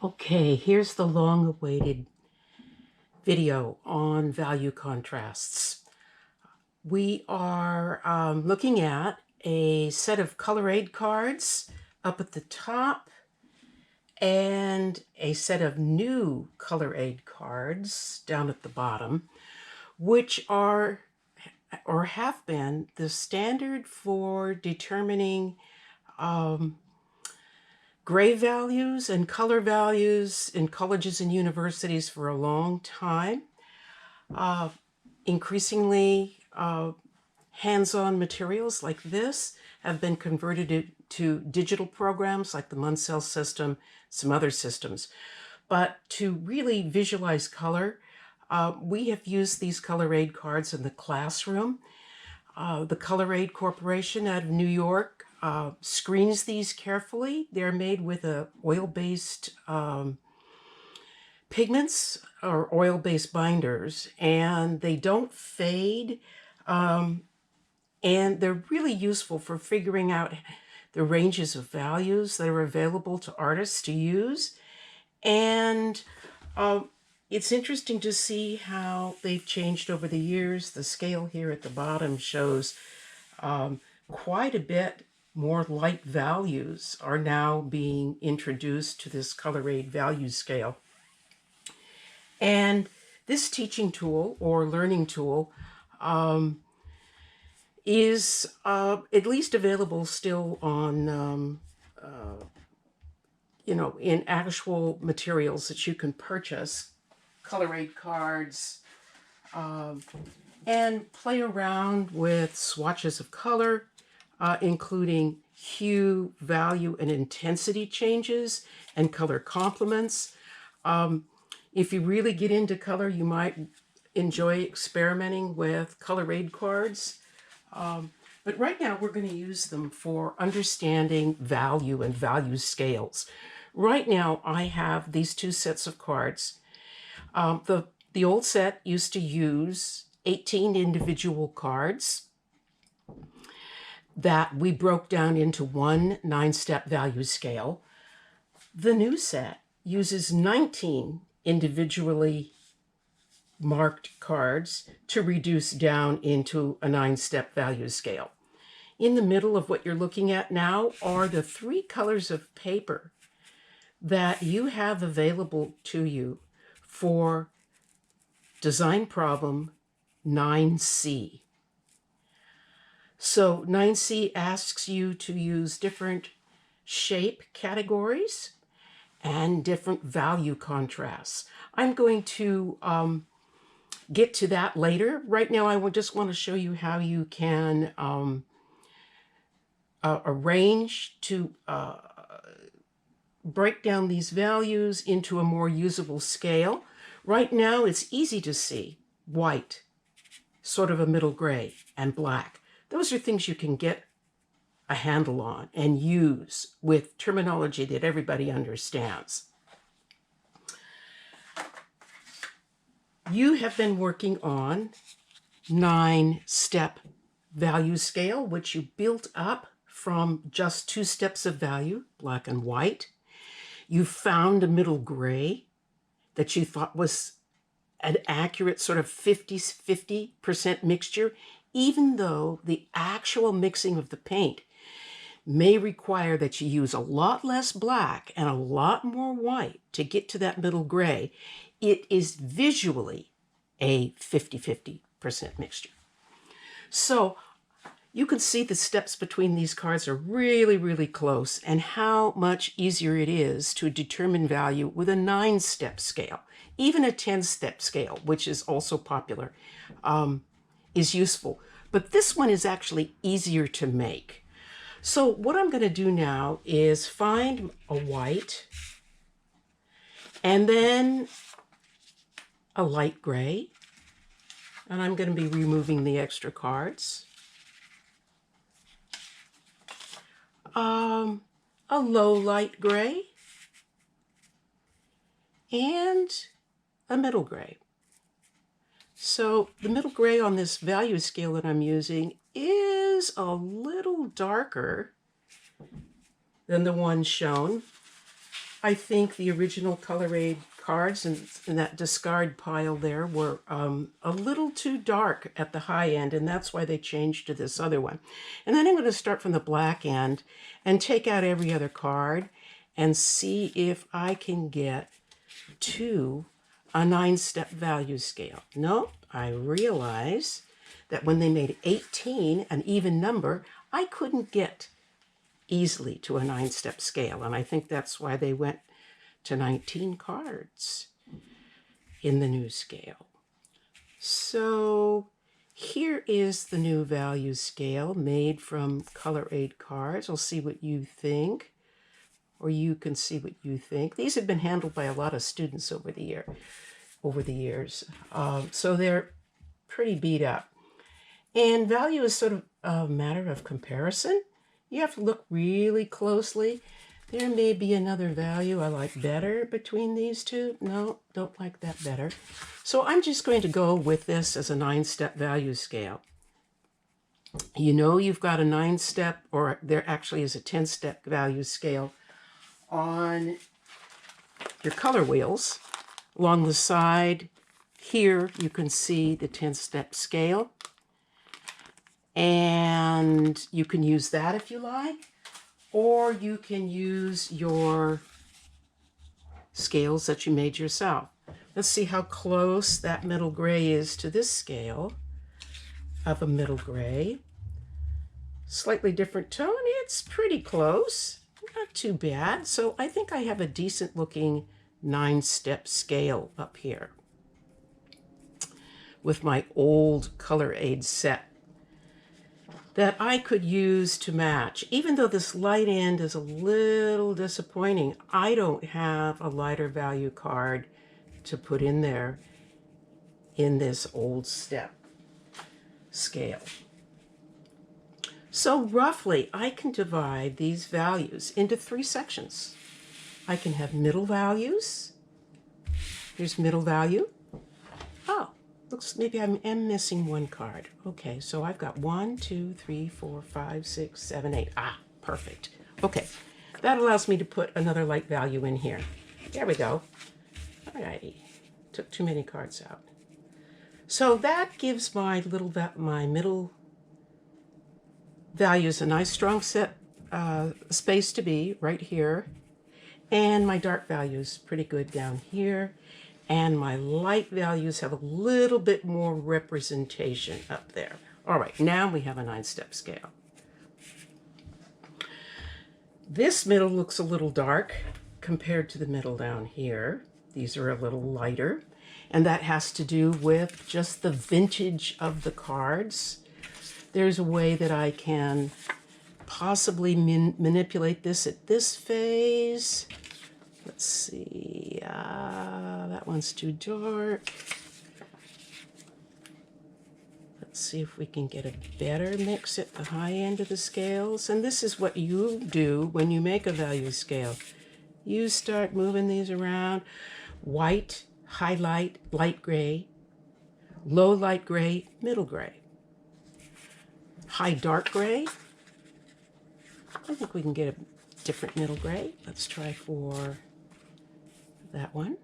Okay, here's the long-awaited video on value contrasts. We are looking at a set of color aid cards up at the top and a set of new color aid cards down at the bottom, which are or have been the standard for determining gray values and color values in colleges and universities for a long time. Increasingly, hands-on materials like this have been converted to digital programs like the Munsell system, some other systems. But to really visualize color, we have used these color aid cards in the classroom. The Color Aid Corporation out of New York screens these carefully. They're made with oil-based pigments or oil-based binders, and they don't fade, and they're really useful for figuring out the ranges of values that are available to artists to use. And it's interesting to see how they've changed over the years. The scale here at the bottom shows quite a bit more light values are now being introduced to this color aid value scale. And this teaching tool or learning tool is at least available still on, in actual materials that you can purchase, color aid cards, and play around with swatches of color, including hue, value, and intensity changes and color complements. If you really get into color, you might enjoy experimenting with color aid cards. But right now we're going to use them for understanding value and value scales. Right now I have these two sets of cards. The old set used to use 18 individual cards that we broke down into one 9-step value scale. The new set uses 19 individually marked cards to reduce down into a 9-step value scale. In the middle of what you're looking at now are the 3 colors of paper that you have available to you for design problem 9C. So 9C asks you to use different shape categories and different value contrasts. I'm going to get to that later. Right now, I just want to show you how you can arrange to break down these values into a more usable scale. Right now, it's easy to see white, sort of a middle gray, and black. Those are things you can get a handle on and use with terminology that everybody understands. You have been working on 9-step value scale, which you built up from just 2 steps of value, black and white. You found a middle gray that you thought was an accurate sort of 50% mixture, even though the actual mixing of the paint may require that you use a lot less black and a lot more white to get to that middle gray. It is visually a 50% mixture. So you can see the steps between these cards are really, really close, and how much easier it is to determine value with a 9-step scale. Even a 10-step scale, which is also popular, is useful. But this one is actually easier to make. So what I'm going to do now is find a white and then a light gray, and I'm going to be removing the extra cards. A low light gray and a middle gray. So the middle gray on this value scale that I'm using is a little darker than the one shown I think the original color aid cards in that discard pile there were a little too dark at the high end, and that's why they changed to this other one. And then I'm going to start from the black end and take out every other card and see if I can get to a 9-step value scale. No, I realize that when they made 18 an even number, I couldn't get easily to a 9-step scale. And I think that's why they went to 19 cards in the new scale. So here is the new value scale made from color aid cards. I'll see what you think, or you can see what you think. These have been handled by a lot of students over the years. So they're pretty beat up. And value is sort of a matter of comparison. You have to look really closely. There may be another value I like better between these two. No, don't like that better. So I'm just going to go with this as a 9-step value scale. You know you've got a 9-step, or there actually is a 10-step value scale on your color wheels. Along the side here, you can see the 10-step scale. And you can use that if you like, or you can use your scales that you made yourself. Let's see how close that middle gray is to this scale of a middle gray. Slightly different tone. It's pretty close. Not too bad. So I think I have a decent looking 9-step scale up here with my old color aid set that I could use to match. Even though this light end is a little disappointing, I don't have a lighter value card to put in there in this old step scale. So roughly, I can divide these values into 3 sections. I can have middle values. Here's middle value. Oh, looks maybe I am missing one card. Okay, so I've got 1, 2, 3, 4, 5, 6, 7, 8. Ah, perfect. Okay, that allows me to put another light value in here. There we go. All righty. Took too many cards out. So that gives my middle values a nice strong set space to be right here. And my dark values pretty good down here. And my light values have a little bit more representation up there. All right, now we have a 9-step scale. This middle looks a little dark compared to the middle down here. These are a little lighter, and that has to do with just the vintage of the cards. There's a way that I can possibly manipulate this at this phase. Let's see, that one's too dark. Let's see if we can get a better mix at the high end of the scales. And this is what you do when you make a value scale. You start moving these around. White, highlight, light gray, low light gray, middle gray. High dark gray. I think we can get a different middle gray. Let's try for that one.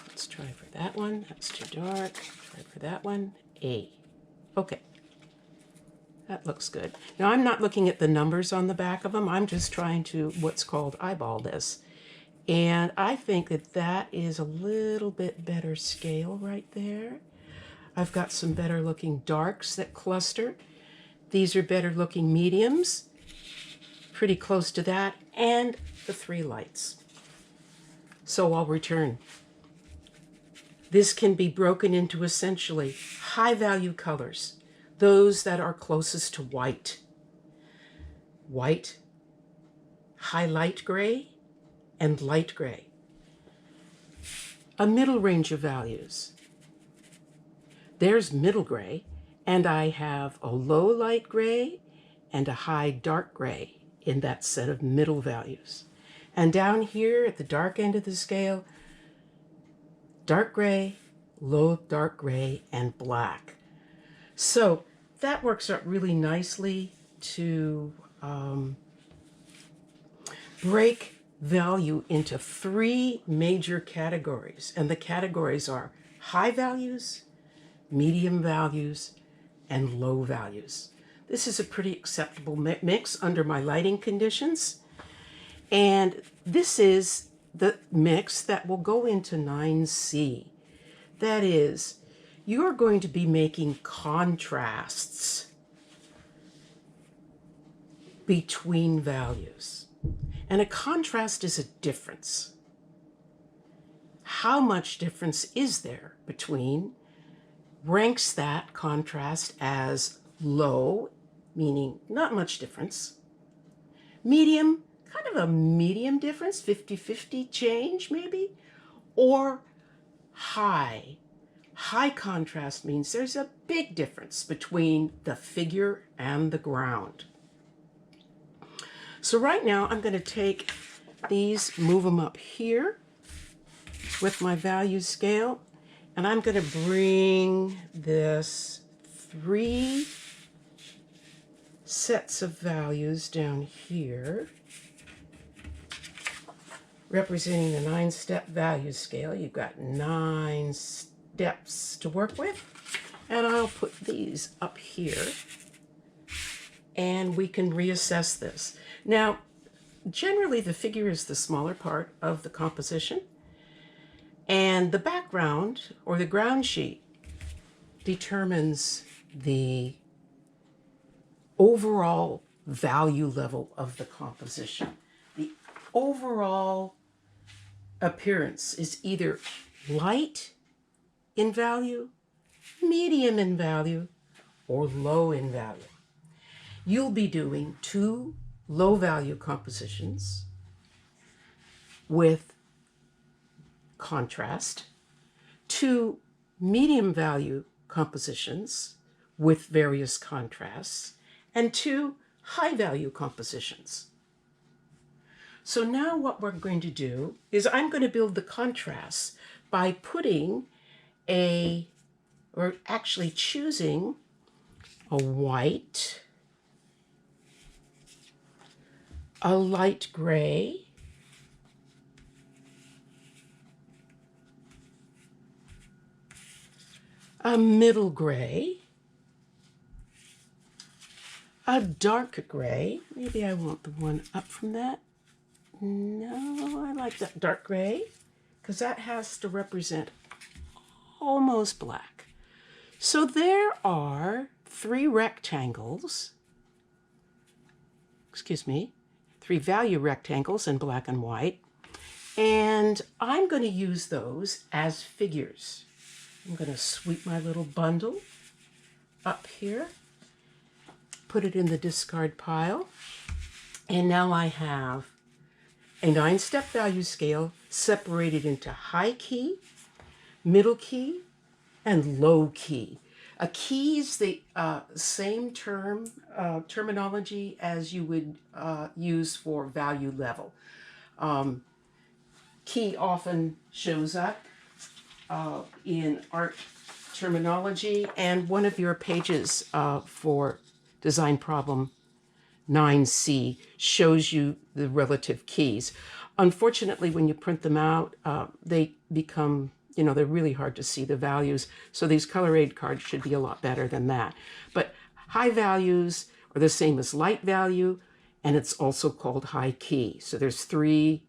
Let's try for that one. That's too dark. Try for that one. A. Okay. That looks good. Now I'm not looking at the numbers on the back of them. I'm just trying to what's called eyeball this. And I think that that is a little bit better scale right there. I've got some better looking darks that cluster. These are better looking mediums, pretty close to that, and the 3 lights. So I'll return. This can be broken into essentially high value colors, those that are closest to white. White, high light gray, and light gray. A middle range of values. There's middle gray, and I have a low light gray and a high dark gray in that set of middle values. And down here at the dark end of the scale, dark gray, low dark gray, and black. So that works out really nicely to break value into three major categories. And the categories are high values, medium values, and low values. This is a pretty acceptable mix under my lighting conditions. And this is the mix that will go into 9C. That is, you're going to be making contrasts between values. And a contrast is a difference. How much difference is there between ranks that contrast as low, meaning not much difference, medium, kind of a medium difference, 50-50 change maybe, or high. High contrast means there's a big difference between the figure and the ground. So right now I'm going to take these, move them up here with my value scale, and I'm going to bring this 3 sets of values down here, representing the 9-step value scale. You've got 9 steps to work with, and I'll put these up here, and we can reassess this. Now, generally the figure is the smaller part of the composition, and the background or the ground sheet determines the overall value level of the composition. The overall appearance is either light in value, medium in value, or low in value. You'll be doing 2 low value compositions with contrast, 2 medium value compositions with various contrasts, and 2 high value compositions. So now what we're going to do is I'm going to build the contrasts by putting or actually choosing a white, a light gray, a middle gray, a dark gray. Maybe I want the one up from that. No, I like that dark gray because that has to represent almost black. So there are 3 rectangles, 3 value rectangles in black and white, and I'm going to use those as figures. I'm going to sweep my little bundle up here, put it in the discard pile, and now I have a 9-step value scale separated into high key, middle key, and low key. A key is the same terminology as you would use for value level. Key often shows up in art terminology, and one of your pages for design problem 9C shows you the relative keys. Unfortunately, when you print them out, they become, they're really hard to see the values. So these color aid cards should be a lot better than that. But high values are the same as light value, and it's also called high key. So there's 3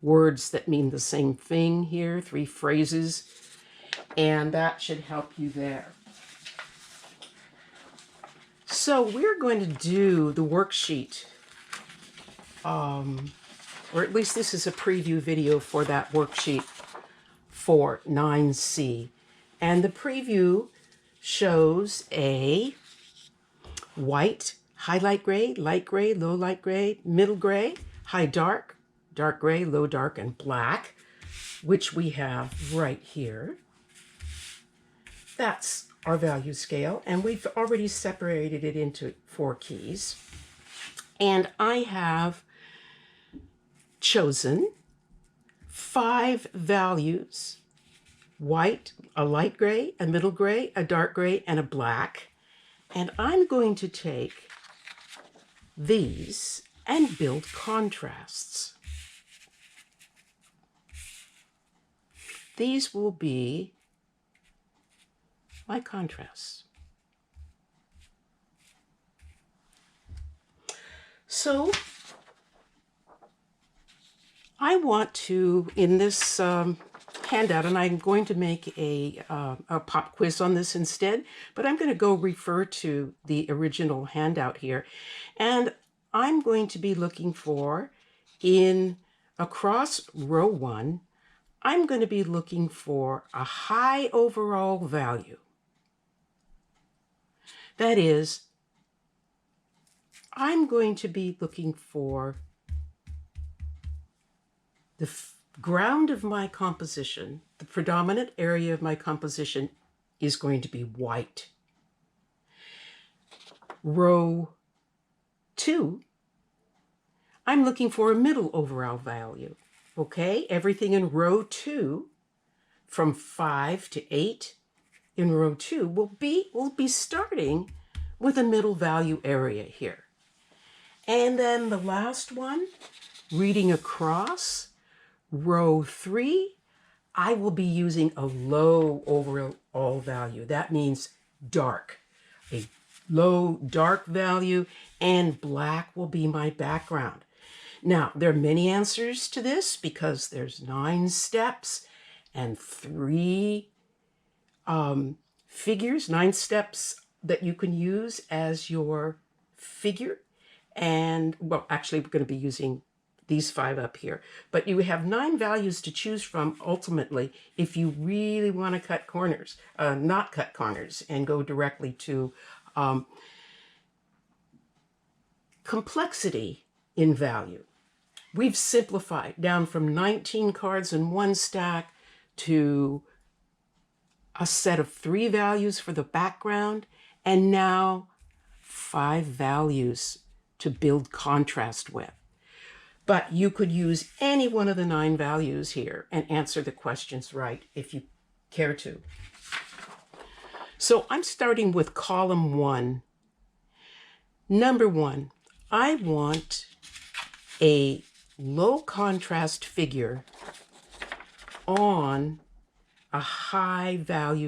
words that mean the same thing here, 3 phrases, and that should help you there. So we're going to do the worksheet, or at least this is a preview video for that worksheet for 9C. And the preview shows a white, highlight gray, low light gray, middle gray, high dark, dark gray, low dark, and black, which we have right here. That's our value scale, and we've already separated it into 4 keys. And I have chosen 5 values: white, a light gray, a middle gray, a dark gray, and a black. And I'm going to take these and build contrasts. These will be my contrasts. So I want to, in this handout, and I'm going to make a pop quiz on this instead, but I'm going to go refer to the original handout here. And I'm going to be looking for, across row 1, I'm going to be looking for a high overall value. That is, I'm going to be looking for the ground of my composition, the predominant area of my composition is going to be white. Row 2, I'm looking for a middle overall value. Okay, everything in row 2, from 5 to 8 in row 2, will be starting with a middle value area here. And then the last one, reading across, row 3, I will be using a low overall value. That means dark, a low dark value, and black will be my background. Now, there are many answers to this because there's 9 steps and 3 figures, 9 steps that you can use as your figure. And, well, actually, we're going to be using these 5 up here. But you have 9 values to choose from, ultimately, if you really want to cut corners, not cut corners, and go directly to complexity in value. We've simplified down from 19 cards in one stack to a set of 3 values for the background, and now 5 values to build contrast with. But you could use any one of the 9 values here and answer the questions right if you care to. So I'm starting with column 1. Number 1, I want a low contrast figure on a high value